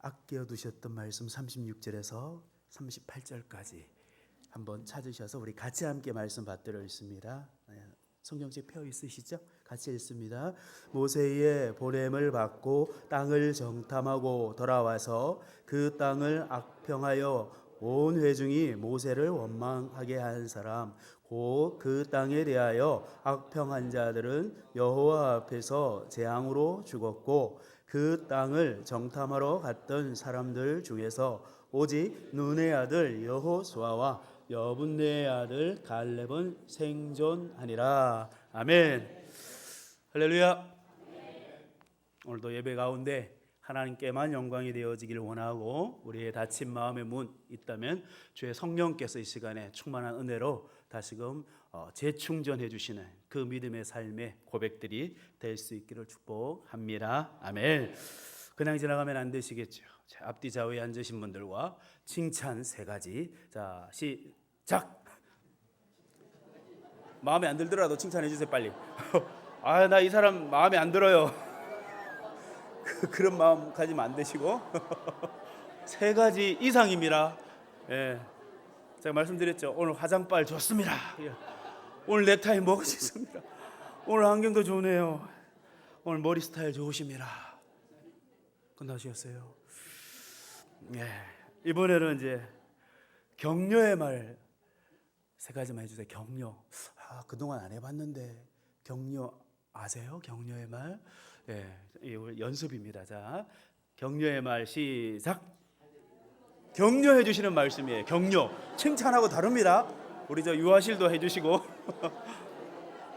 아껴두셨던 말씀 36절에서 38절까지 한번 찾으셔서 우리 같이 함께 말씀 받들어 있습니다. 성경책 펴 있으시죠? 같이 읽습니다. 모세의 보냄을 받고 땅을 정탐하고 돌아와서 그 땅을 악평하여 온 회중이 모세를 원망하게 한 사람 곧 그 땅에 대하여 악평한 자들은 여호와 앞에서 재앙으로 죽었고 그 땅을 정탐하러 갔던 사람들 중에서 오직 눈의 아들 여호수아와 여분네의 아들 갈렙은 생존하니라. 아멘. 할렐루야. 오늘도 예배 가운데 하나님께만 영광이 되어지길 원하고 우리의 닫힌 마음의 문 있다면 주의 성령께서 이 시간에 충만한 은혜로 다시금 재충전해 주시는 그 믿음의 삶의 고백들이 될 수 있기를 축복합니다. 아멘. 그냥 지나가면 안 되시겠죠. 자, 앞뒤 좌우에 앉으신 분들과 칭찬 3가지. 자, 시작. 마음에 안 들더라도 칭찬해 주세요, 빨리. 아, 나 이 사람 마음에 안 들어요. 그런 마음 가지면 안 되시고 3가지 이상입니다. 예. 제가 말씀드렸죠. 오늘 화장빨 좋습니다. 오늘 넥타이 멋있습니다. 오늘 안경도 좋네요. 오늘 머리 스타일 좋으십니다. 끝나셨어요? 예. 이번에는 이제 격려의 말 3가지만 해주세요. 격려. 그동안 안 해봤는데 격려 아세요? 격려의 말. 예, 연습입니다. 자, 격려의 말 시작. 격려해 주시는 말씀이에요. 격려. 칭찬하고 다릅니다. 우리 저 유아실도 해주시고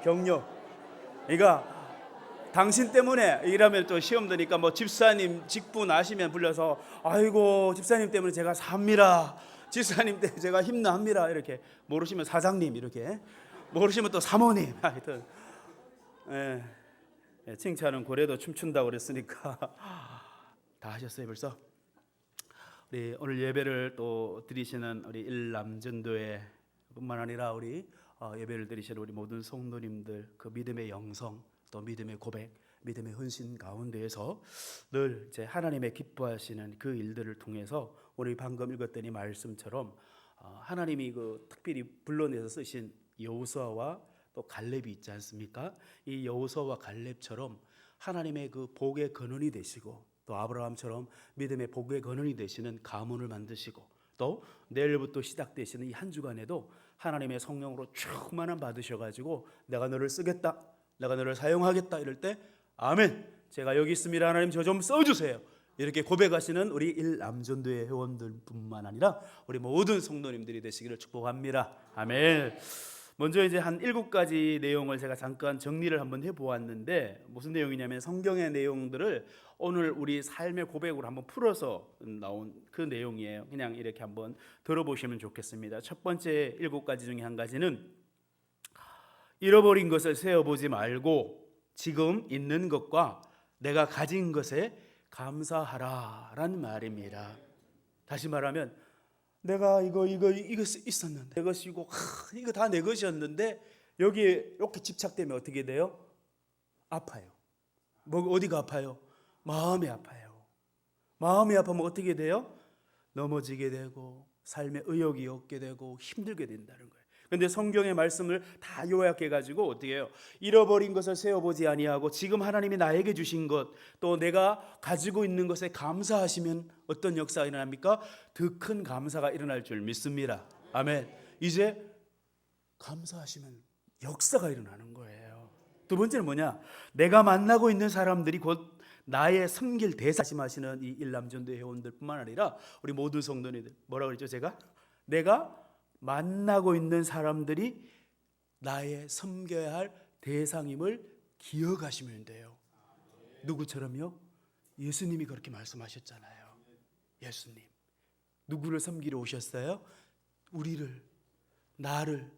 격려. 그러니까 당신 때문에 이러면 또 시험 드니까 뭐 집사님 직분 아시면 불러서 아이고 집사님 때문에 제가 삽니다. 집사님 때문에 제가 힘납니다. 이렇게 모르시면 사장님 이렇게 모르시면 또 사모님 하여튼 예. 칭찬은 고래도 춤춘다고 그랬으니까 다 하셨어요 벌써? 우리 오늘 예배를 또 드리시는 우리 일남전도회 뿐만 아니라 우리 예배를 드리시는 우리 모든 성도님들 그 믿음의 영성 또 믿음의 고백 믿음의 헌신 가운데에서 늘 이제 하나님의 기뻐하시는 그 일들을 통해서 오늘 방금 읽었던 이 말씀처럼 하나님이 그 특별히 불러내서 쓰신 여호수아와 또 갈렙이 있지 않습니까? 이 여호수아와 갈렙처럼 하나님의 그 복의 근원이 되시고 또 아브라함처럼 믿음의 복의 근원이 되시는 가문을 만드시고 또 내일부터 시작되시는 이 한 주간에도 하나님의 성령으로 충만함 받으셔가지고 내가 너를 쓰겠다, 내가 너를 사용하겠다 이럴 때 아멘, 제가 여기 있습니다 하나님 저 좀 써주세요 이렇게 고백하시는 우리 일남전도회 회원들뿐만 아니라 우리 모든 성도님들이 되시기를 축복합니다. 아멘. 먼저 이제 한 7가지 내용을 제가 잠깐 정리를 한번 해보았는데 무슨 내용이냐면 성경의 내용들을 오늘 우리 삶의 고백으로 한번 풀어서 나온 그 내용이에요. 그냥 이렇게 한번 들어보시면 좋겠습니다. 첫 번째 7가지 중에 한 가지는 잃어버린 것을 세어보지 말고 지금 있는 것과 내가 가진 것에 감사하라라는 말입니다. 다시 말하면 내가 이거 있었는데 내 것이고 이거 다 내 것이었는데 여기에 이렇게 집착되면 어떻게 돼요? 아파요. 뭐 어디가 아파요? 마음이 아파요. 마음이 아프면 어떻게 돼요? 넘어지게 되고 삶에 의욕이 없게 되고 힘들게 된다는 거예요. 그런데 성경의 말씀을 다 요약해 가지고 어떻게 해요? 잃어버린 것을 세어보지 아니하고 지금 하나님이 나에게 주신 것 또 내가 가지고 있는 것에 감사하시면 어떤 역사가 일어납니까? 더 큰 감사가 일어날 줄 믿습니다. 아멘. 이제 감사하시면 역사가 일어나는 거예요. 두 번째는 뭐냐? 내가 만나고 있는 사람들이 곧 나의 섬길 대사심하시는 이 일남전도 회원들뿐만 아니라 우리 모든 성도님들 뭐라고 그랬죠? 내가 만나고 있는 사람들이 나의 섬겨야 할 대상임을 기억하시면 돼요. 누구처럼요? 예수님이 그렇게 말씀하셨잖아요. 예수님 누구를 섬기러 오셨어요? 우리를, 나를.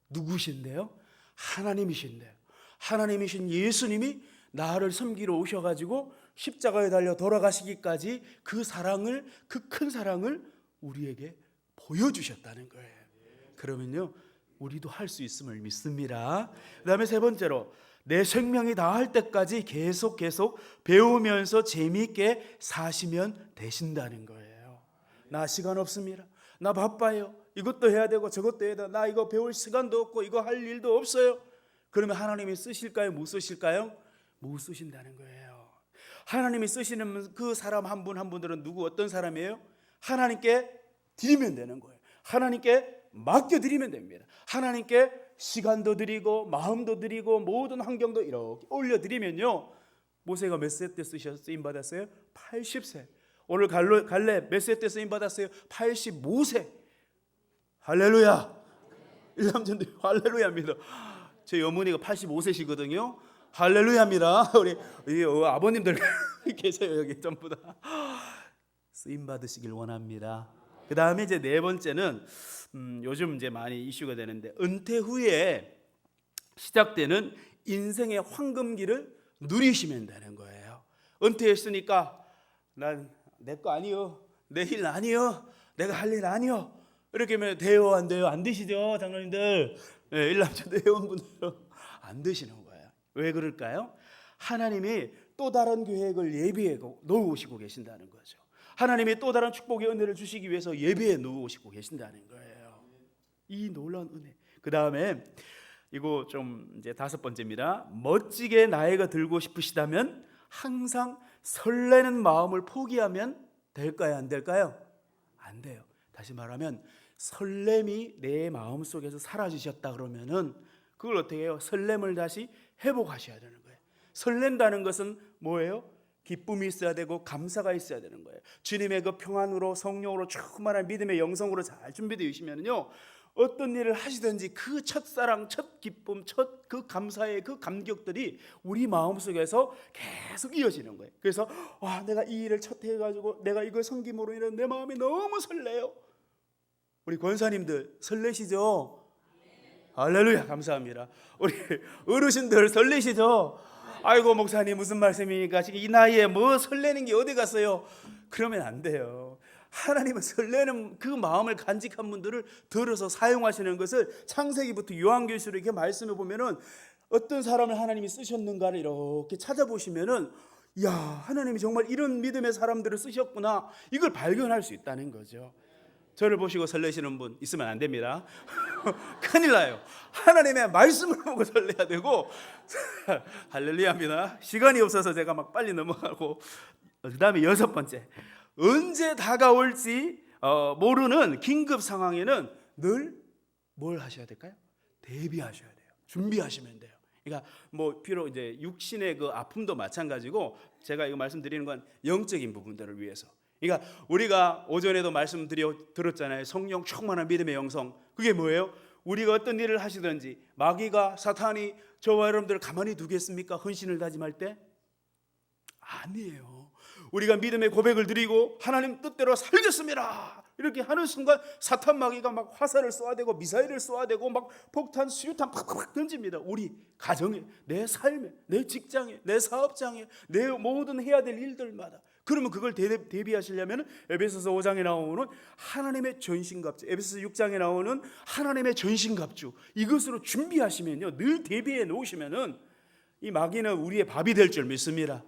누구신데요? 하나님이신데요. 하나님이신 예수님이 나를 섬기러 오셔가지고 십자가에 달려 돌아가시기까지 그 사랑을, 그 큰 사랑을 우리에게 보여주셨다는 거예요. 그러면요 우리도 할 수 있음을 믿습니다. 그 다음에 세 번째로 내 생명이 다할 때까지 계속 배우면서 재미있게 사시면 되신다는 거예요. 나 시간 없습니다. 나 바빠요. 이것도 해야 되고 저것도 해야 돼. 나 이거 배울 시간도 없고 이거 할 일도 없어요. 그러면 하나님이 쓰실까요? 못 쓰실까요? 못 쓰신다는 거예요. 하나님이 쓰시는 그 사람 한 분 한 분들은 누구 어떤 사람이에요? 하나님께 드리면 되는 거예요. 하나님께 맡겨드리면 됩니다. 하나님께 시간도 드리고 마음도 드리고 모든 환경도 이렇게 올려드리면요, 모세가 몇 세 때 쓰임 받았어요? 80세. 오늘 갈렙 몇 세 때 쓰임 받았어요? 85세. 할렐루야. 일남전도 할렐루야입니다. 저희 어머니가 85세시거든요. 할렐루야입니다. 우리 아버님들 계세요. 여기 전부 다 쓰임 받으시길 원합니다. 그 다음에 이제 네 번째는 요즘 이제 많이 이슈가 되는데, 은퇴 후에 시작되는 인생의 황금기를 누리시면 되는 거예요. 은퇴했으니까 난 내 거 아니요, 내 일 아니요, 내가 할 일 아니요, 이렇게 하면 돼요, 안 돼요? 안 되시죠, 장로님들? 네, 일남전도 회원분들 안 되시는 거예요. 왜 그럴까요? 하나님이 또 다른 계획을 예비해 놓으시고 계신다는 거죠. 하나님이 또 다른 축복의 은혜를 주시기 위해서 예비해 놓으시고 계신다는 거예요. 이 놀라운 은혜. 그 다음에 이거 좀 이제 다섯 번째입니다. 멋지게 나이가 들고 싶으시다면 항상 설레는 마음을 포기하면 될까요, 안 될까요? 안 돼요. 다시 말하면 설렘이 내 마음 속에서 사라지셨다 그러면은 그걸 어떻게 해요? 설렘을 다시 회복하셔야 되는 거예요. 설렌다는 것은 뭐예요? 기쁨이 있어야 되고 감사가 있어야 되는 거예요. 주님의 그 평안으로 성령으로 충만한 믿음의 영성으로 잘 준비되어 있으면요, 어떤 일을 하시든지 그 첫사랑, 첫 기쁨, 첫 그 감사의 그 감격들이 우리 마음속에서 계속 이어지는 거예요. 그래서 내가 이 일을 첫 해가지고 내가 이걸 섬김으로 인해 내 마음이 너무 설레요. 우리 권사님들 설레시죠? 할렐루야, 감사합니다. 우리 어르신들 설레시죠? 아이고 목사님 무슨 말씀입니까? 지금 이 나이에 뭐 설레는 게 어디 갔어요? 그러면 안 돼요. 하나님은 설레는 그 마음을 간직한 분들을 들어서 사용하시는 것을 창세기부터 요한계시로 이렇게 말씀해 보면은 어떤 사람을 하나님이 쓰셨는가를 이렇게 찾아보시면은, 야, 하나님이 정말 이런 믿음의 사람들을 쓰셨구나, 이걸 발견할 수 있다는 거죠. 저를 보시고 설레시는 분 있으면 안 됩니다. 큰일 나요. 하나님의 말씀을 보고 설레야 되고. 할렐루야입니다. 시간이 없어서 제가 막 빨리 넘어가고. 그 다음에 여섯 번째, 언제 다가올지 모르는 긴급 상황에는 늘 뭘 하셔야 될까요? 대비하셔야 돼요. 준비하시면 돼요. 그러니까 뭐 비록 이제 육신의 그 아픔도 마찬가지고, 제가 이거 말씀드리는 건 영적인 부분들을 위해서. 그러니까 우리가 오전에도 들었잖아요. 성령 충만한 믿음의 영성. 그게 뭐예요? 우리가 어떤 일을 하시든지 마귀가, 사탄이 저와 여러분들을 가만히 두겠습니까? 헌신을 다짐할 때? 아니에요. 우리가 믿음의 고백을 드리고 하나님 뜻대로 살겠습니다 이렇게 하는 순간 사탄 마귀가 막 화살을 쏘아대고 미사일을 쏘아대고 막 폭탄, 수류탄 팍팍 던집니다. 우리 가정에, 내 삶에, 내 직장에, 내 사업장에, 내 모든 해야 될 일들마다. 그러면 그걸 대비하시려면 에베소서 5장에 나오는 하나님의 전신갑주, 에베소서 6장에 나오는 하나님의 전신갑주, 이것으로 준비하시면요, 늘 대비해 놓으시면은 이 마귀는 우리의 밥이 될 줄 믿습니다.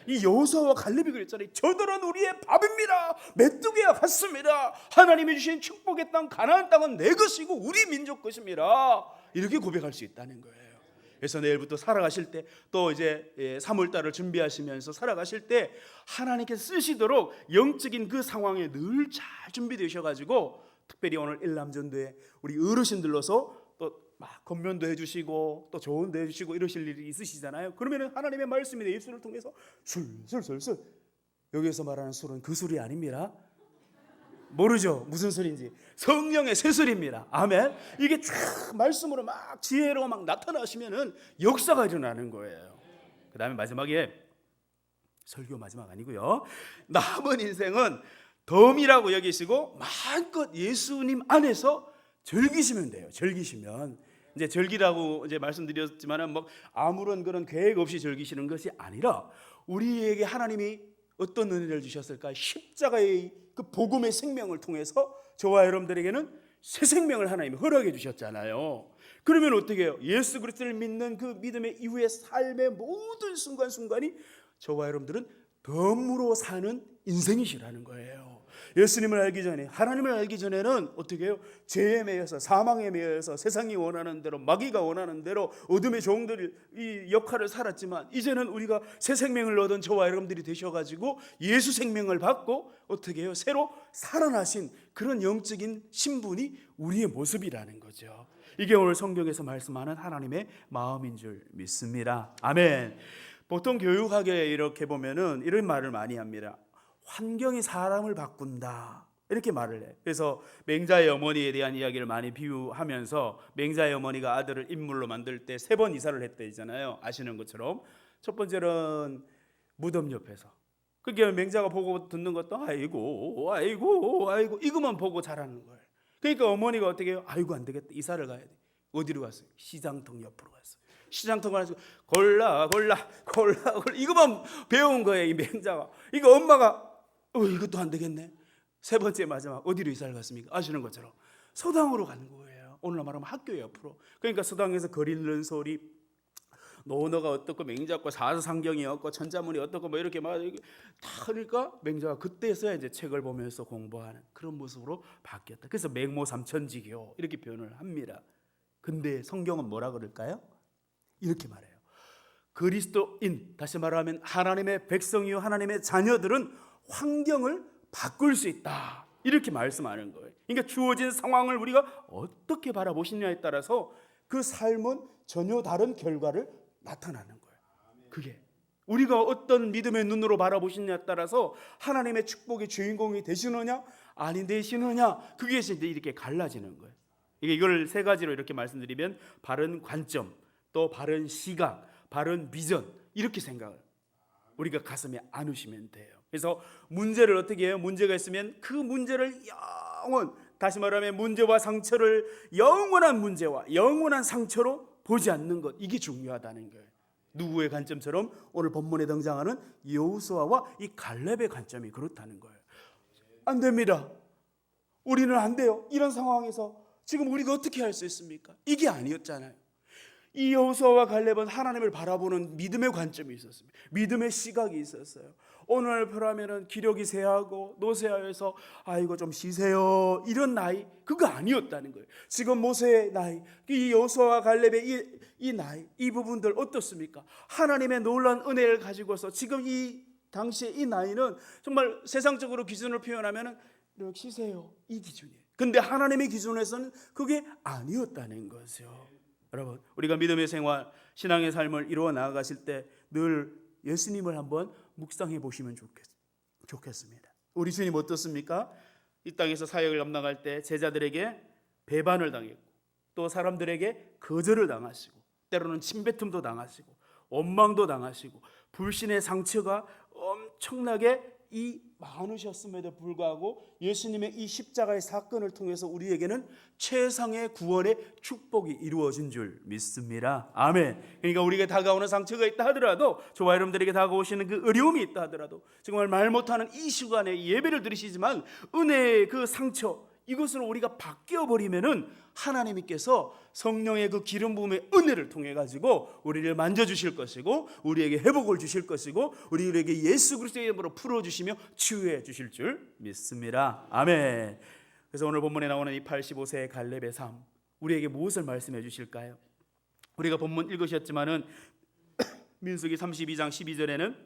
이 여호수아와 갈렙이 그랬잖아요. 저들은 우리의 밥입니다. 메뚜기와 같습니다. 하나님이 주신 축복의 땅 가나안 땅은 내 것이고 우리 민족 것입니다. 이렇게 고백할 수 있다는 거예요. 그래서 내일부터 살아가실 때, 또 이제 3월달을 준비하시면서 살아가실 때 하나님께서 쓰시도록 영적인 그 상황에 늘 잘 준비되셔가지고, 특별히 오늘 일남전도에 우리 어르신들로서 또 막 건면도 해주시고 또 조언도 해주시고 이러실 일이 있으시잖아요. 그러면 하나님의 말씀이 내 입술을 통해서 술술술술, 여기에서 말하는 술은 그 술이 아닙니다. 모르죠? 무슨 술인지. 성령의 새술입니다. 아멘. 이게 쫙 말씀으로 막 지혜로 막 나타나시면은 역사가 일어나는 거예요. 그 다음에 마지막에, 설교 마지막 아니고요, 남은 인생은 덤이라고 여기시고 마음껏 예수님 안에서 즐기시면 돼요. 즐기시면, 이제 즐기라고 이제 말씀드렸지만은 뭐 아무런 그런 계획 없이 즐기시는 것이 아니라, 우리에게 하나님이 어떤 은혜를 주셨을까? 십자가의 그 복음의 생명을 통해서 저와 여러분들에게는 새 생명을 하나님이 허락해 주셨잖아요. 그러면 어떻게 해요? 예수 그리스도를 믿는 그 믿음의 이후의 삶의 모든 순간순간이 저와 여러분들은 덤으로 사는 인생이시라는 거예요. 예수님을 알기 전에, 하나님을 알기 전에는 어떻게 해요? 죄에 매여서, 사망에 매여서 세상이 원하는 대로, 마귀가 원하는 대로 어둠의 종들이 이 역할을 살았지만, 이제는 우리가 새 생명을 얻은 저와 여러분들이 되셔가지고 예수 생명을 받고 어떻게 해요? 새로 살아나신 그런 영적인 신분이 우리의 모습이라는 거죠. 이게 오늘 성경에서 말씀하는 하나님의 마음인 줄 믿습니다. 아멘. 보통 교육학에 이렇게 보면은 이런 말을 많이 합니다. 환경이 사람을 바꾼다, 이렇게 말을 해. 그래서 맹자의 어머니에 대한 이야기를 많이 비유하면서, 맹자의 어머니가 아들을 인물로 만들 때 3번 이사를 했다잖아요. 아시는 것처럼 첫 번째는 무덤 옆에서, 그게 맹자가 보고 듣는 것도 아이고 아이고 아이고 이것만 보고 자라는 거예요. 그러니까 어머니가 어떻게 해요? 아이고 안 되겠다, 이사를 가야 돼. 어디로 갔어요? 시장통 옆으로 갔어요. 시장통 가서 골라 이것만 배운 거예요, 이 맹자가. 이거 엄마가 이것도 안 되겠네. 3번째 마지막 어디로 이사를 갔습니까? 아시는 것처럼 서당으로 가는 거예요. 오늘 말하면 학교 옆으로. 그러니까 서당에서 거리는 소리, 노너가 어떻고 맹자고 사서상경이 어떻고 천자문이 어떻고 뭐 이렇게 막 다 하니까 맹자가 그때서야 이제 책을 보면서 공부하는 그런 모습으로 바뀌었다. 그래서 맹모 삼천지교 이렇게 표현을 합니다. 근데 성경은 뭐라 그럴까요? 이렇게 말해요. 그리스도인, 다시 말하면 하나님의 백성이요 하나님의 자녀들은 환경을 바꿀 수 있다, 이렇게 말씀하는 거예요. 그러니까 주어진 상황을 우리가 어떻게 바라보시냐에 따라서 그 삶은 전혀 다른 결과를 나타나는 거예요. 그게 우리가 어떤 믿음의 눈으로 바라보시냐에 따라서 하나님의 축복의 주인공이 되시느냐 아니 되시느냐, 그게 이제 이렇게 갈라지는 거예요. 이걸 3가지로 이렇게 말씀드리면, 바른 관점, 또 바른 시각, 바른 비전, 이렇게 생각을 우리가 가슴에 안으시면 돼요. 그래서 문제를 어떻게 해요? 문제가 있으면 그 문제를 다시 말하면 문제와 상처를 영원한 문제와 영원한 상처로 보지 않는 것, 이게 중요하다는 거예요. 누구의 관점처럼 오늘 본문에 등장하는 여호수아와 이 갈렙의 관점이 그렇다는 거예요. 안 됩니다. 우리는 안 돼요. 이런 상황에서 지금 우리가 어떻게 할 수 있습니까? 이게 아니었잖아요. 이 여호수아와 갈렙은 하나님을 바라보는 믿음의 관점이 있었습니다. 믿음의 시각이 있었어요. 오늘표라면은 기력이 쇠하고 노쇠하여서 이거 좀 쉬세요, 이런 나이, 그거 아니었다는 거예요. 지금 모세의 나이, 이 여호수아와 갈렙의 이 나이, 이 부분들 어떻습니까? 하나님의 놀라운 은혜를 가지고서 지금 이 당시에 이 나이는 정말 세상적으로 기준을 표현하면은 이렇게 쉬세요, 이 기준이에요. 근데 하나님의 기준에서는 그게 아니었다는 거죠. 여러분, 우리가 믿음의 생활, 신앙의 삶을 이루어 나아가실 때 늘 예수님을 한번 묵상해 보시면 좋겠습니다. 우리 주님 어떻습니까? 이 땅에서 사역을 감당할 때 제자들에게 배반을 당했고, 또 사람들에게 거절을 당하시고, 때로는 침뱉음도 당하시고, 원망도 당하시고, 불신의 상처가 엄청나게 많으셨음에도 불구하고 예수님의 이 십자가의 사건을 통해서 우리에게는 최상의 구원의 축복이 이루어진 줄 믿습니다. 아멘. 그러니까 우리에게 다가오는 상처가 있다 하더라도, 저와 여러분들에게 다가오시는 그 어려움이 있다 하더라도, 정말 말 못하는 이 시간에 예배를 드리시지만 은혜의 그 상처, 이것으로 우리가 바뀌어버리면은 하나님께서 성령의 그 기름 부음의 은혜를 통해 가지고 우리를 만져주실 것이고, 우리에게 회복을 주실 것이고, 우리에게 예수 그리스도의 이름으로 풀어주시며 치유해 주실 줄 믿습니다. 아멘. 그래서 오늘 본문에 나오는 이 85세의 갈렙의 삶, 우리에게 무엇을 말씀해 주실까요? 우리가 본문 읽으셨지만은 민수기 32장 12절에는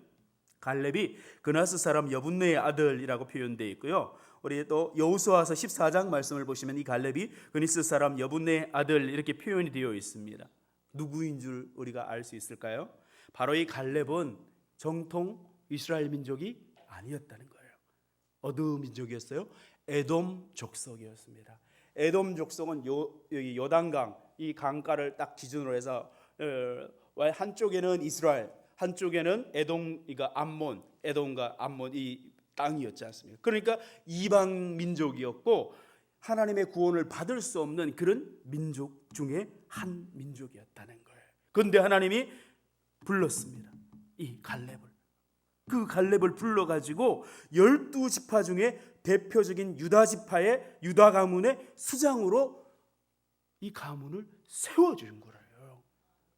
갈렙이 그나스 사람 여분네의 아들이라고 표현되어 있고요. 우리 또 여호수아서 14장 말씀을 보시면 이 갈렙이 그니스 사람 여분네의 아들, 이렇게 표현이 되어 있습니다. 누구인 줄 우리가 알 수 있을까요? 바로 이 갈렙은 정통 이스라엘 민족이 아니었다는 거예요. 어느 민족이었어요? 에돔 족속이었습니다. 에돔 족속은 여기 요단강, 이 강가를 딱 기준으로 해서 한쪽에는 이스라엘, 한쪽에는 에돔, 그러니까 암몬, 에돔과 암몬 이 땅이었지 않습니까? 그러니까 이방 민족이었고 하나님의 구원을 받을 수 없는 그런 민족 중에 한 민족이었다는 거예요. 그런데 하나님이 불렀습니다, 이 갈렙을. 그 갈렙을 불러가지고 12지파 중에 대표적인 유다 지파의 유다 가문의 수장으로 이 가문을 세워준 거예요.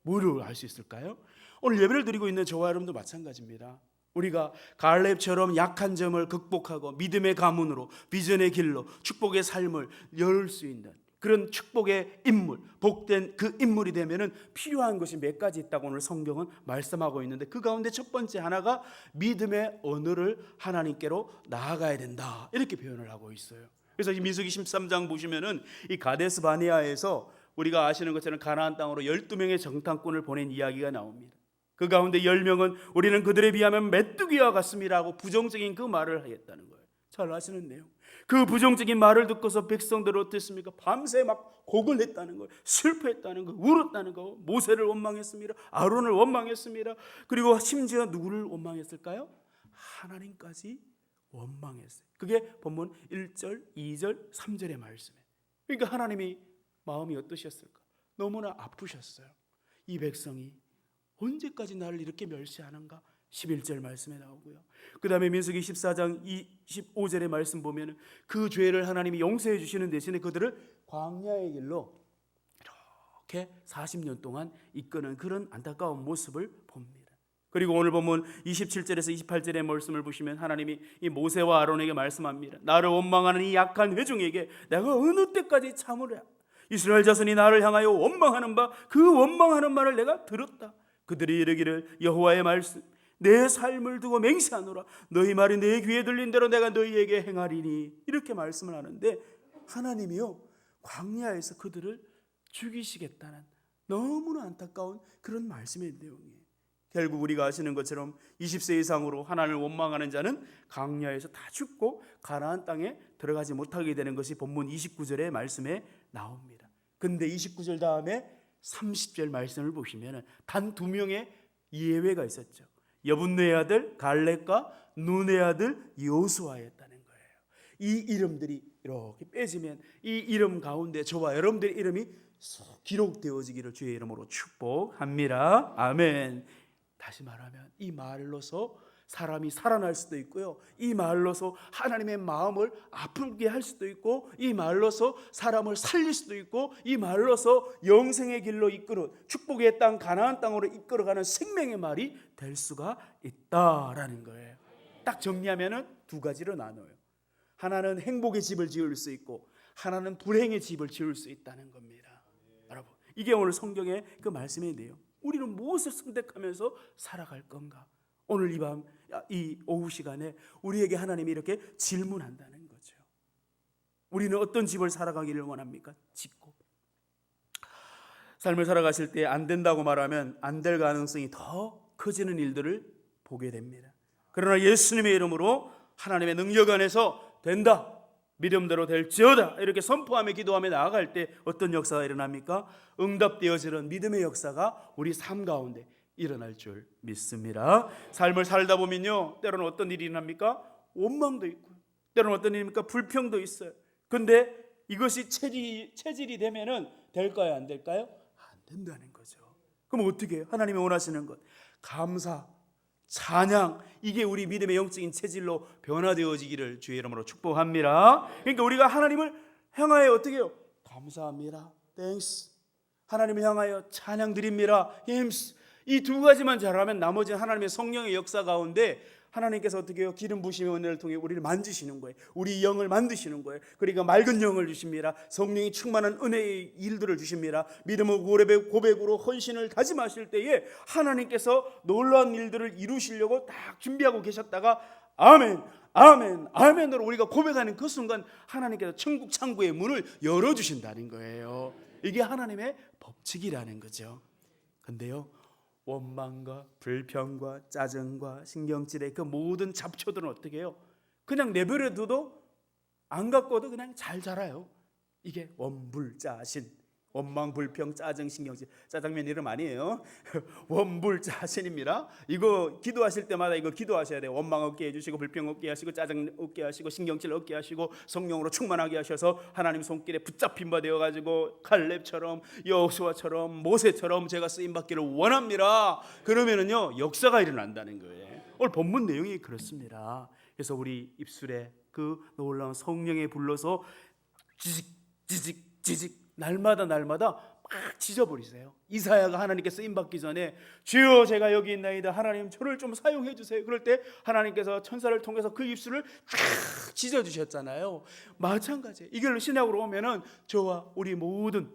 뭐를 알 수 있을까요? 오늘 예배를 드리고 있는 저와 여러분도 마찬가지입니다. 우리가 갈렙처럼 약한 점을 극복하고 믿음의 가문으로 비전의 길로 축복의 삶을 열 수 있는 그런 축복의 인물, 복된 그 인물이 되면은 필요한 것이 몇 가지 있다고 오늘 성경은 말씀하고 있는데, 그 가운데 첫 번째 하나가 믿음의 언어를 하나님께로 나아가야 된다, 이렇게 표현을 하고 있어요. 그래서 이 민수기 13장 보시면은 이 가데스 바네아에서 우리가 아시는 것처럼 가나안 땅으로 12명의 정탐꾼을 보낸 이야기가 나옵니다. 그 가운데 10명은 우리는 그들에 비하면 메뚜기와 같습니다 하고 부정적인 그 말을 하겠다는 거예요. 잘 아시는 내용. 그 부정적인 말을 듣고서 백성들은 어땠습니까? 밤새 막 곡을 냈다는 거예요. 슬퍼했다는 거예요. 울었다는 거예요. 모세를 원망했습니다. 아론을 원망했습니다. 그리고 심지어 누구를 원망했을까요? 하나님까지 원망했어요. 그게 본문 1절, 2절, 3절의 말씀이에요. 그러니까 하나님이 마음이 어떠셨을까? 너무나 아프셨어요. 이 백성이 언제까지 나를 이렇게 멸시하는가? 11절 말씀에 나오고요. 그 다음에 민수기 14장 25절의 말씀 보면 그 죄를 하나님이 용서해 주시는 대신에 그들을 광야의 길로 이렇게 40년 동안 이끄는 그런 안타까운 모습을 봅니다. 그리고 오늘 보면 27절에서 28절의 말씀을 보시면 하나님이 이 모세와 아론에게 말씀합니다. 나를 원망하는 이 약한 회중에게 내가 어느 때까지 참으랴? 이스라엘 자손이 나를 향하여 원망하는 바 그 원망하는 말을 내가 들었다. 그들이 이르기를 여호와의 말씀 내 삶을 두고 맹세하노라. 너희 말이 내 귀에 들린 대로 내가 너희에게 행하리니, 이렇게 말씀을 하는데 하나님이요 광야에서 그들을 죽이시겠다는 너무나 안타까운 그런 말씀의 내용이에요. 결국 우리가 아시는 것처럼 20세 이상으로 하나님을 원망하는 자는 광야에서 다 죽고 가나안 땅에 들어가지 못하게 되는 것이 본문 29절의 말씀에 나옵니다. 근데 29절 다음에 30절 말씀을 보시면 단 2명의 예외가 있었죠. 여분네의 아들 갈렙과 눈의 아들 여호수아였다는 거예요. 이 이름들이 이렇게 빼지면 이 이름 가운데 저와 여러분들의 이름이 기록되어지기를 주의 이름으로 축복합니다. 아멘. 다시 말하면 이 말로서 사람이 살아날 수도 있고요, 이 말로서 하나님의 마음을 아프게 할 수도 있고, 이 말로서 사람을 살릴 수도 있고, 이 말로서 영생의 길로 이끌어 축복의 땅 가나안 땅으로 이끌어가는 생명의 말이 될 수가 있다라는 거예요. 딱 정리하면은 두 가지로 나눠요. 하나는 행복의 집을 지을 수 있고 하나는 불행의 집을 지을 수 있다는 겁니다. 여러분, 이게 오늘 성경의 그 말씀의 내용. 우리는 무엇을 선택하면서 살아갈 건가? 오늘 이 밤, 이 오후 시간에 우리에게 하나님이 이렇게 질문한다는 거죠. 우리는 어떤 집을 살아가기를 원합니까? 짓고. 삶을 살아가실 때 안 된다고 말하면 안 될 가능성이 더 커지는 일들을 보게 됩니다. 그러나 예수님의 이름으로 하나님의 능력 안에서 된다, 믿음대로 될지어다 이렇게 선포하며 기도하며 나아갈 때 어떤 역사가 일어납니까? 응답되어지는 믿음의 역사가 우리 삶 가운데 일어날 줄 믿습니다. 삶을 살다 보면요, 때로는 어떤 일이 일어납니까? 원망도 있고, 때로는 어떤 일입니까? 불평도 있어요. 근데 이것이 체질이 되면은 될까요? 안 될까요? 안 된다는 거죠. 그럼 어떻게 해요? 하나님이 원하시는 것, 감사, 찬양, 이게 우리 믿음의 영적인 체질로 변화되어지기를 주의 이름으로 축복합니다. 그러니까 우리가 하나님을 향하여 어떻게 해요? 감사합니다. 땡스. 하나님을 향하여 찬양 드립니다. 힘스. 이 두 가지만 잘하면 나머지는 하나님의 성령의 역사 가운데 하나님께서 어떻게 해요? 기름 부심의 은혜를 통해 우리를 만드시는 거예요. 우리 영을 만드시는 거예요. 그러니까 맑은 영을 주십니다. 성령이 충만한 은혜의 일들을 주십니다. 믿음의 고백으로 헌신을 다짐하실 때에 하나님께서 놀라운 일들을 이루시려고 딱 준비하고 계셨다가 아멘, 아멘, 아멘으로 우리가 고백하는 그 순간 하나님께서 천국 창구의 문을 열어주신다는 거예요. 이게 하나님의 법칙이라는 거죠. 근데요, 원망과 불평과 짜증과 신경질의 그 모든 잡초들은 어떻게 해요? 그냥 내버려둬도 안 갖고도 그냥 잘 자라요. 이게 원불자신, 원망, 불평, 짜증, 신경질. 짜장면 이름 아니에요. 원불자신입니다. 이거 기도하실 때마다 이거 기도하셔야 돼요. 원망 없게 해주시고, 불평 없게 하시고, 짜증 없게 하시고, 신경질 없게 하시고, 성령으로 충만하게 하셔서 하나님 손길에 붙잡힌 바 되어가지고 갈렙처럼, 여호수아처럼, 모세처럼 제가 쓰임받기를 원합니다. 그러면은요 역사가 일어난다는 거예요. 오늘 본문 내용이 그렇습니다. 그래서 우리 입술에 그 놀라운 성령에 불러서 지직 날마다 막 짖어버리세요. 이사야가 하나님께 쓰임받기 전에 주여 제가 여기 있나이다, 하나님 저를 좀 사용해 주세요. 그럴 때 하나님께서 천사를 통해서 그 입술을 쫙 짖어주셨잖아요. 마찬가지예요. 이걸로 신약으로 오면은 저와 우리 모든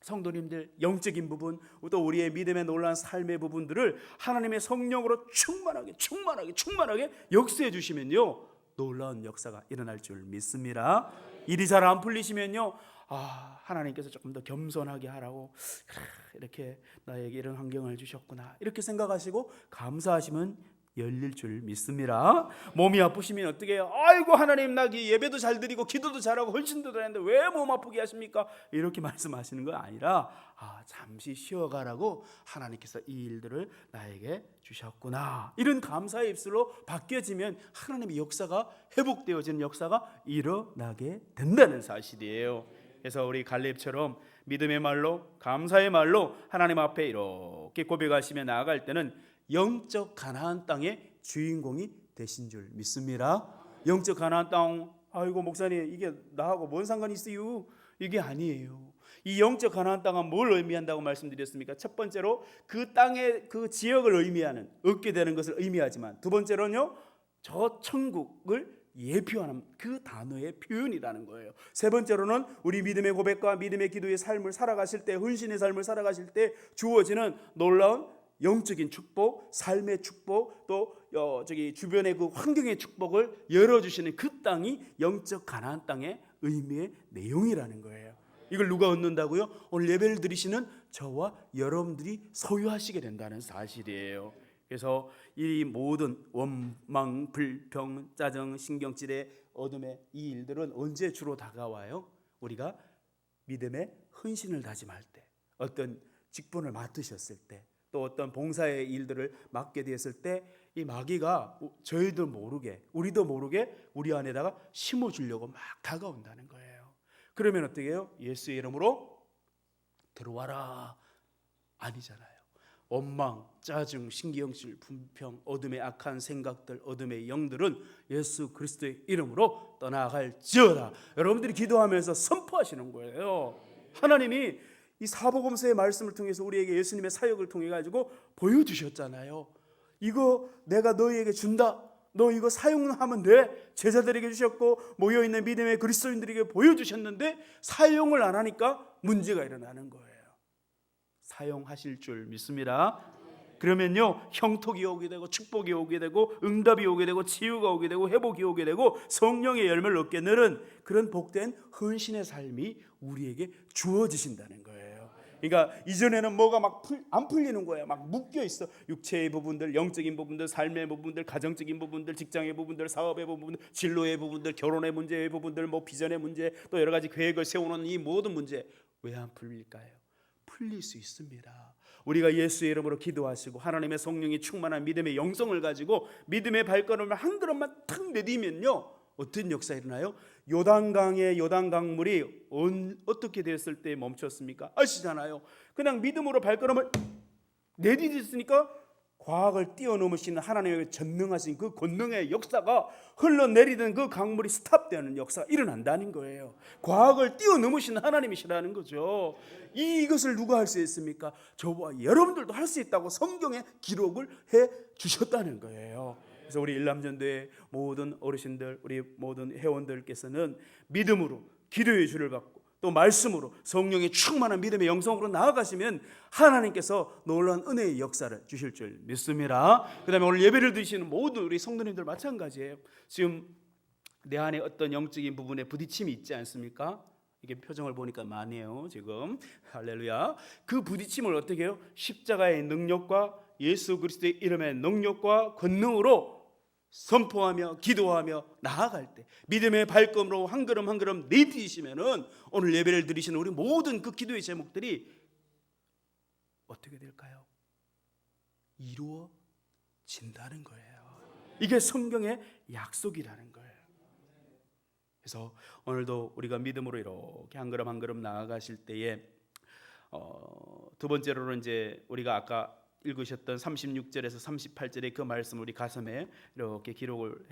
성도님들 영적인 부분, 또 우리의 믿음의 놀라운 삶의 부분들을 하나님의 성령으로 충만하게 역사해 주시면요, 놀라운 역사가 일어날 줄 믿습니다. 일이 잘 안 풀리시면요, 하나님께서 조금 더 겸손하게 하라고 이렇게 나에게 이런 환경을 주셨구나, 이렇게 생각하시고 감사하시면 열릴 줄 믿습니다. 몸이 아프시면 어떻게 해요? 아이고 하나님, 나 예배도 잘 드리고 기도도 잘하고 헌신도 잘했는데 왜 몸 아프게 하십니까? 이렇게 말씀하시는 거 아니라 잠시 쉬어가라고 하나님께서 이 일들을 나에게 주셨구나, 이런 감사의 입술로 바뀌어지면 하나님의 역사가, 회복되어지는 역사가 일어나게 된다는 사실이에요. 그래서 우리 갈렙처럼 믿음의 말로, 감사의 말로 하나님 앞에 이렇게 고백하시며 나아갈 때는 영적 가나안 땅의 주인공이 되신 줄 믿습니다. 영적 가나안 땅, 아이고 목사님 이게 나하고 뭔 상관이 있어요? 이게 아니에요. 이 영적 가나안 땅은 뭘 의미한다고 말씀드렸습니까? 첫 번째로 그 땅의 그 지역을 의미하는, 얻게 되는 것을 의미하지만, 두 번째로는요, 저 천국을 예표하는 그 단어의 표현이라는 거예요. 세 번째로는 우리 믿음의 고백과 믿음의 기도의 삶을 살아가실 때, 헌신의 삶을 살아가실 때 주어지는 놀라운 영적인 축복, 삶의 축복, 또 주변의 그 환경의 축복을 열어주시는 그 땅이 영적 가나안 땅의 의미의 내용이라는 거예요. 이걸 누가 얻는다고요? 오늘 예배를 드리시는 저와 여러분들이 소유하시게 된다는 사실이에요. 그래서 이 모든 원망, 불평, 짜증, 신경질의 어둠의 이 일들은 언제 주로 다가와요? 우리가 믿음의 헌신을 다짐할 때, 어떤 직분을 맡으셨을 때, 또 어떤 봉사의 일들을 맡게 되었을 때, 이 마귀가 저희도 모르게, 우리도 모르게 우리 안에다가 심어주려고 막 다가온다는 거예요. 그러면 어떻게 해요? 예수의 이름으로 들어와라 아니잖아요. 원망, 짜증, 신경질, 분평, 어둠의 악한 생각들, 어둠의 영들은 예수 그리스도의 이름으로 떠나갈지어다. 여러분들이 기도하면서 선포하시는 거예요. 하나님이 이 사복음서의 말씀을 통해서 우리에게 예수님의 사역을 통해 가지고 보여주셨잖아요. 이거 내가 너희에게 준다, 너 이거 사용하면 돼, 제자들에게 주셨고 모여있는 믿음의 그리스도인들에게 보여주셨는데 사용을 안 하니까 문제가 일어나는 거예요. 사용하실 줄 믿습니다. 그러면요, 형통이 오게 되고 축복이 오게 되고 응답이 오게 되고 치유가 오게 되고 회복이 오게 되고 성령의 열매를 얻게 되는 그런 복된 헌신의 삶이 우리에게 주어지신다는 거예요. 그러니까 이전에는 뭐가 막 안 풀리는 거예요. 막 묶여 있어. 육체의 부분들, 영적인 부분들, 삶의 부분들, 가정적인 부분들, 직장의 부분들, 사업의 부분들, 진로의 부분들, 결혼의 문제의 부분들, 뭐 비전의 문제, 또 여러 가지 계획을 세우는 이 모든 문제, 왜 안 풀릴까요? 풀릴 수 있습니다. 우리가 예수의 이름으로 기도하시고 하나님의 성령이 충만한 믿음의 영성을 가지고 믿음의 발걸음을 한 걸음만 탁 내디면요, 어떤 역사 일어나요? 요단강의 요단강물이 어떻게 됐을 때 멈췄습니까? 아시잖아요. 그냥 믿음으로 발걸음을 내디뎠으니까 과학을 뛰어넘으시는 하나님의 전능하신 그 권능의 역사가 흘러내리던 그 강물이 스탑되는 역사가 일어난다는 거예요. 과학을 뛰어넘으시는 하나님이시라는 거죠. 이것을 누가 할 수 있습니까? 저와 여러분들도 할 수 있다고 성경에 기록을 해 주셨다는 거예요. 그래서 우리 일남전도의 모든 어르신들, 우리 모든 회원들께서는 믿음으로 기도의 주를 받고 또 말씀으로 성령의 충만한 믿음의 영성으로 나아가시면 하나님께서 놀라운 은혜의 역사를 주실 줄 믿습니다. 그 다음에 오늘 예배를 드리시는 모든 우리 성도님들 마찬가지예요. 지금 내 안에 어떤 영적인 부분에 부딪힘이 있지 않습니까? 이게 표정을 보니까 많이 해요 지금. 할렐루야. 그 부딪힘을 어떻게 해요? 십자가의 능력과 예수 그리스도의 이름의 능력과 권능으로 선포하며 기도하며 나아갈 때 믿음의 발걸음으로 한 걸음 한 걸음 내디디시면은 오늘 예배를 드리시는 우리 모든 그 기도의 제목들이 어떻게 될까요? 이루어진다는 거예요. 이게 성경의 약속이라는 거예요. 그래서 오늘도 우리가 믿음으로 이렇게 한 걸음 한 걸음 나아가실 때에 두 번째로는 이제 우리가 아까 읽으셨던 36절에서 38절의 그 말씀 우리 가슴에 이렇게 기록을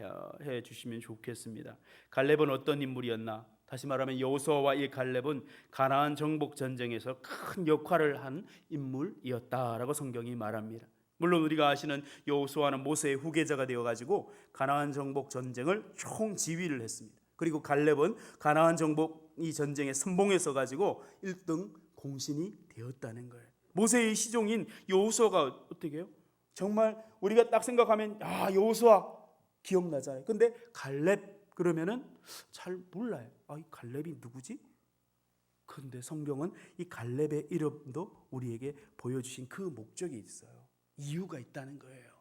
해 주시면 좋겠습니다. 갈렙은 어떤 인물이었나? 다시 말하면 여호수아와 이 갈렙은 가나안 정복 전쟁에서 큰 역할을 한 인물이었다라고 성경이 말합니다. 물론 우리가 아시는 여호수아는 모세의 후계자가 되어가지고 가나안 정복 전쟁을 총지휘를 했습니다. 그리고 갈렙은 가나안 정복 이 전쟁에 선봉에 서가지고 1등 공신이 되었다는 거예요. 모세의 시종인 여호수아가 어떻게 해요? 정말 우리가 딱 생각하면 여호수아 기억나잖아요. 근데 갈렙 그러면은 잘 몰라요. 이 갈렙이 누구지? 근데 성경은 이 갈렙의 이름도 우리에게 보여주신 그 목적이 있어요. 이유가 있다는 거예요.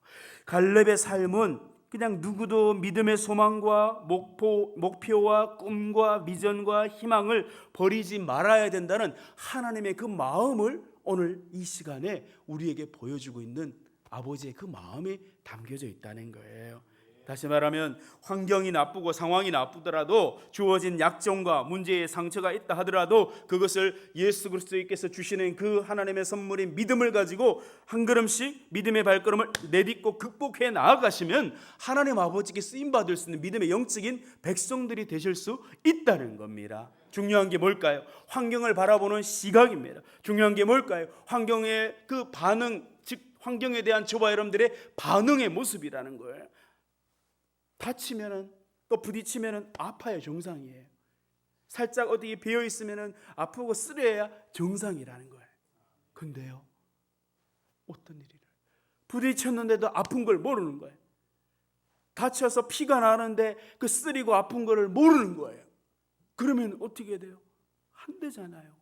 갈렙의 삶은 그냥 누구도 믿음의 소망과 목표와 꿈과 비전과 희망을 버리지 말아야 된다는 하나님의 그 마음을 오늘 이 시간에 우리에게 보여주고 있는 아버지의 그 마음이 담겨져 있다는 거예요. 다시 말하면 환경이 나쁘고 상황이 나쁘더라도 주어진 약점과 문제의 상처가 있다 하더라도 그것을 예수 그리스도께서 주시는 그 하나님의 선물인 믿음을 가지고 한 걸음씩 믿음의 발걸음을 내딛고 극복해 나아가시면 하나님 아버지께 쓰임받을 수 있는 믿음의 영적인 백성들이 되실 수 있다는 겁니다. 중요한 게 뭘까요? 환경을 바라보는 시각입니다. 중요한 게 뭘까요? 환경의 그 반응, 즉 환경에 대한 저와 여러분들의 반응의 모습이라는 거예요. 다치면은 또 부딪히면은 아파야 정상이에요. 살짝 어디 베어 있으면은 아프고 쓰려야 정상이라는 거예요. 근데요, 어떤 일이를 부딪혔는데도 아픈 걸 모르는 거예요. 다쳐서 피가 나는데 그 쓰리고 아픈 거를 모르는 거예요. 그러면 어떻게 돼요? 안 되잖아요.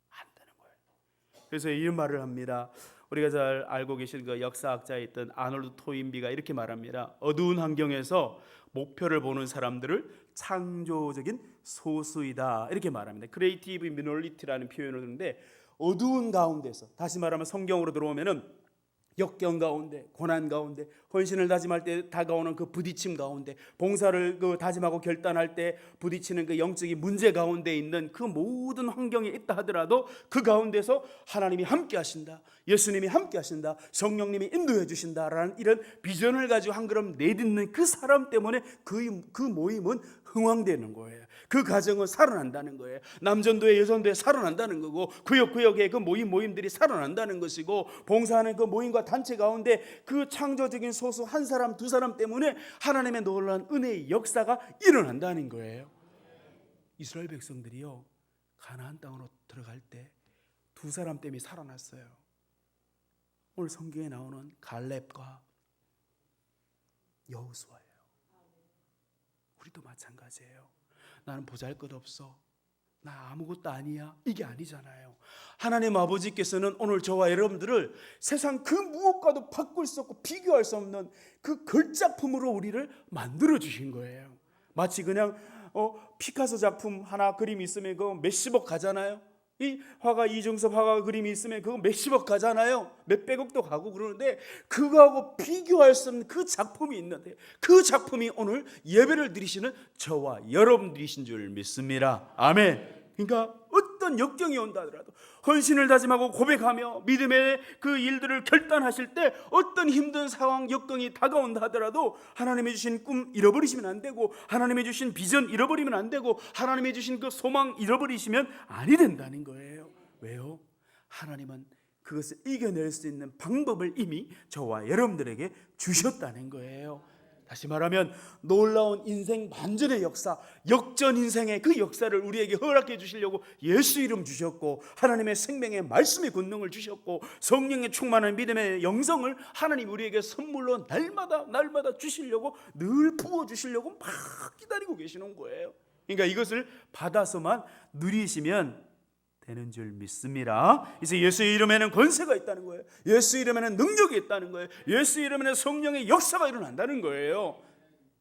안 되는 거예요. 그래서 이런 말을 합니다. 우리가 잘 알고 계신 그 역사학자였던 아놀드 토인비가 이렇게 말합니다. 어두운 환경에서 목표를 보는 사람들을 창조적인 소수이다 이렇게 말합니다. 크리에이티브 미노리티라는 표현을 하는데 어두운 가운데서, 다시 말하면 성경으로 들어오면은 역경 가운데, 고난 가운데, 헌신을 다짐할 때 다가오는 그 부딪힘 가운데, 봉사를 다짐하고 결단할 때 부딪히는 그 영적인 문제 가운데 있는 그 모든 환경에 있다 하더라도 그 가운데서 하나님이 함께 하신다, 예수님이 함께 하신다, 성령님이 인도해 주신다라는 이런 비전을 가지고 한 걸음 내딛는 그 사람 때문에 그 모임은 흥왕되는 거예요. 그 가정은 살아난다는 거예요. 남전도회, 여전도회 살아난다는 거고, 구역구역의 그 모임들이 살아난다는 것이고, 봉사하는 그 모임과 단체 가운데 그 창조적인 소수 한 사람 두 사람 때문에 하나님의 놀라운 은혜의 역사가 일어난다는 거예요. 이스라엘 백성들이요, 가나안 땅으로 들어갈 때 두 사람 때문에 살아났어요. 오늘 성경에 나오는 갈렙과 여호수아예요. 우리도 마찬가지예요. 나는 보잘것없어, 나 아무것도 아니야, 이게 아니잖아요. 하나님 아버지께서는 오늘 저와 여러분들을 세상 그 무엇과도 바꿀 수 없고 비교할 수 없는 그 걸작품으로 우리를 만들어 주신 거예요. 마치 그냥 피카소 작품 하나 그림이 있으면 그거 몇십억 가잖아요. 이 화가 이중섭 화가 그림이 있으면 그거 몇십억 가잖아요. 몇백억도 가고 그러는데 그거하고 비교할 수 없는 그 작품이 있는데 그 작품이 오늘 예배를 드리시는 저와 여러분들이신 줄 믿습니다. 아멘. 그러니까 어떤 역경이 온다 하더라도 헌신을 다짐하고 고백하며 믿음의 그 일들을 결단하실 때 어떤 힘든 상황, 역경이 다가온다 하더라도 하나님이 주신 꿈 잃어버리시면 안 되고, 하나님이 주신 비전 잃어버리면 안 되고, 하나님이 주신 그 소망 잃어버리시면 아니 된다는 거예요. 왜요? 하나님은 그것을 이겨낼 수 있는 방법을 이미 저와 여러분들에게 주셨다는 거예요. 다시 말하면 놀라운 인생 반전의 역사, 역전 인생의 그 역사를 우리에게 허락해 주시려고 예수 이름 주셨고, 하나님의 생명의 말씀의 권능을 주셨고, 성령의 충만한 믿음의 영성을 하나님 우리에게 선물로 날마다 주시려고, 늘 부어주시려고 막 기다리고 계시는 거예요. 그러니까 이것을 받아서만 누리시면 되는 줄 믿습니다. 이제 예수 이름에는 권세가 있다는 거예요. 예수 이름에는 능력이 있다는 거예요. 예수 이름에는 성령의 역사가 일어난다는 거예요.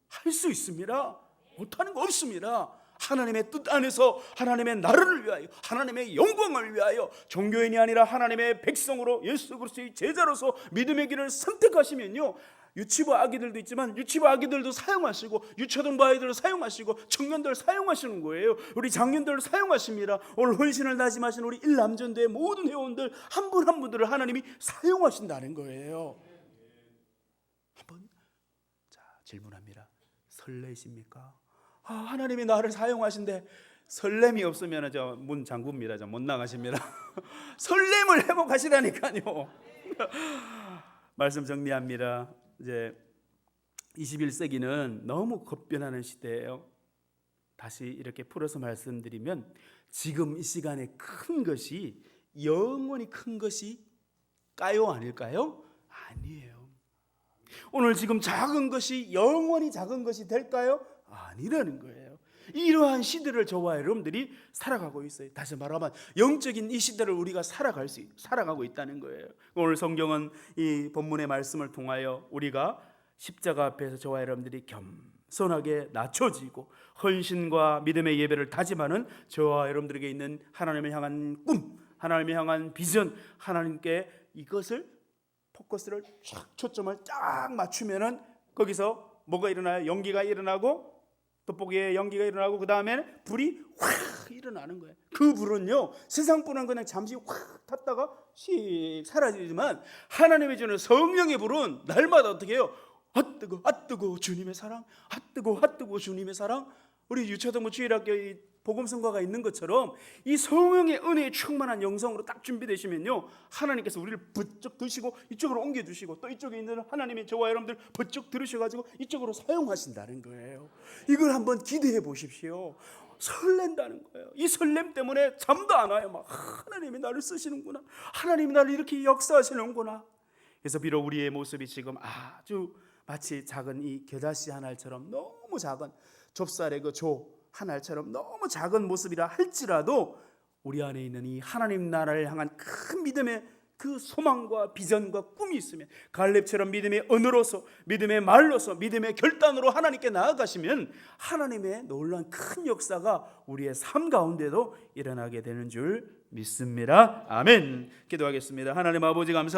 할 수 있습니다. 못하는 거 없습니다. 하나님의 뜻 안에서 하나님의 나라를 위하여, 하나님의 영광을 위하여 종교인이 아니라 하나님의 백성으로 예수 그리스도의 제자로서 믿음의 길을 선택하시면요, 유치부 아기들도 있지만 유치부 아기들도 사용하시고, 유초등부 아이들을 사용하시고, 청년들 사용하시는 거예요. 우리 장년들을 사용하십니다. 오늘 헌신을 다짐하신 우리 일남전도의 모든 회원들 한 분 한 분들을 하나님이 사용하신다는 거예요. 한번 질문합니다. 설레십니까? 하나님이 나를 사용하신데 설렘이 없으면 저 문 잠굽니다. 저 못 나가십니다. 설렘을 회복하시라니까요. 말씀 정리합니다. 이제 21세기는 너무 급변하는 시대예요. 다시 이렇게 풀어서 말씀드리면, 지금 이 시간에 큰 것이 영원히 큰 것일까요? 아닐까요? 아니에요. 오늘 지금 작은 것이 영원히 작은 것이 될까요? 아니라는 거예요. 이러한 시대를 저와 여러분들이 살아가고 있어요. 다시 말하면 영적인 이 시대를 우리가 살아가고 있다는 거예요. 오늘 성경은 이 본문의 말씀을 통하여 우리가 십자가 앞에서 저와 여러분들이 겸손하게 낮춰지고 헌신과 믿음의 예배를 다짐하는 저와 여러분들에게 있는 하나님을 향한 꿈, 하나님을 향한 비전, 하나님께 이것을 포커스를 쫙, 초점을 쫙 맞추면은 거기서 뭐가 일어나요? 연기가 일어나고, 돋보기에 연기가 일어나고, 그 다음에는 불이 확 일어나는 거예요. 그 불은요, 세상 불은 그냥 잠시 확 탔다가 씩 사라지지만 하나님이 주는 성령의 불은 날마다 어떻게 해요? 뜨거 주님의 사랑, 뜨거 주님의 사랑. 우리 유초등부 주일학교 복음성가가 있는 것처럼 이 성령의 은혜에 충만한 영성으로 딱 준비되시면요, 하나님께서 우리를 부쩍 드시고 이쪽으로 옮겨주시고, 또 이쪽에 있는 하나님이 저와 여러분들 부쩍 들으셔가지고 이쪽으로 사용하신다는 거예요. 이걸 한번 기대해 보십시오. 설렌다는 거예요. 이 설렘 때문에 잠도 안 와요. 막 하나님이 나를 쓰시는구나, 하나님이 나를 이렇게 역사하시는구나. 그래서 비록 우리의 모습이 지금 아주 마치 작은 이 겨자씨 한 알처럼 너무 작은 좁쌀의 그 조 한 알처럼 너무 작은 모습이라 할지라도, 우리 안에 있는 이 하나님 나라를 향한 큰 믿음의 그 소망과 비전과 꿈이 있으면, 갈렙처럼 믿음의 언어로서, 믿음의 말로서, 믿음의 결단으로 하나님께 나아가시면 하나님의 놀라운 큰 역사가 우리의 삶 가운데도 일어나게 되는 줄 믿습니다. 아멘. 기도하겠습니다. 하나님 아버지, 감사합니다.